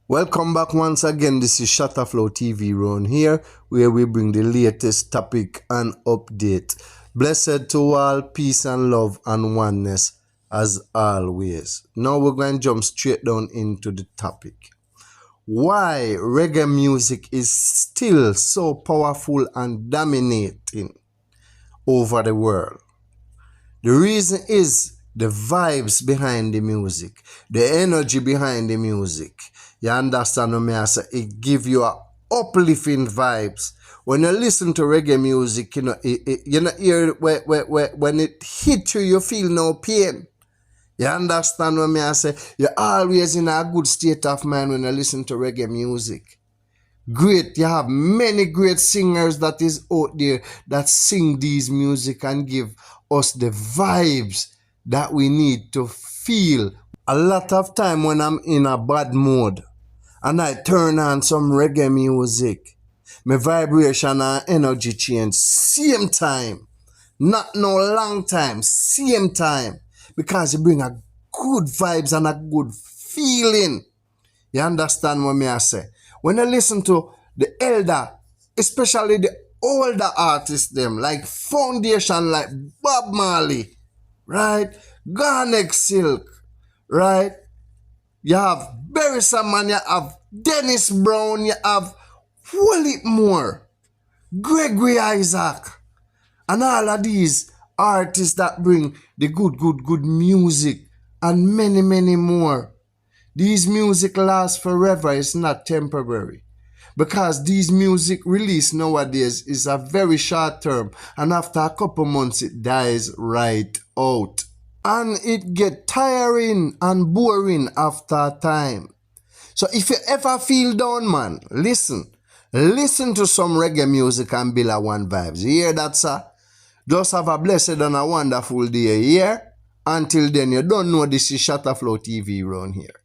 Welcome back once again. This is Shutterflow TV Round here, where we bring the latest topic and update. Blessed to all, peace and love and oneness as always. Now we're going to jump straight down into the topic. Why reggae music is still so powerful and dominating over the world. The reason is the vibes behind the music, the energy behind the music. You understand what I say? It give you a uplifting vibes. When you listen to reggae music, you know hear when it hit you, you feel no pain. You understand what I say? You're always in a good state of mind when you listen to reggae music. Great, you have many great singers that is out there that sing these music and give us the vibes that we need to feel. A lot of time when I'm in a bad mood and I turn on some reggae music, my vibration and energy change same time. Not no long time, same time. Because it bring a good vibes and a good feeling. You understand what I say? When I listen to the elder, especially the older artists them, like Foundation, like Bob Marley, right? Garnet Silk, right? You have Barry Salmon, you have Dennis Brown, you have Wally Moore, Gregory Isaac, and all of these artists that bring the good music and many more. These music lasts forever, it's not temporary. Because these music release nowadays is a very short term, and after a couple months it dies right out. And it get tiring and boring after a time. So if you ever feel down, man, listen to some reggae music and Billa One vibes. You hear that, sir? Just have a blessed and a wonderful day here. Until then, you don't know this is Shutterflow TV Round here.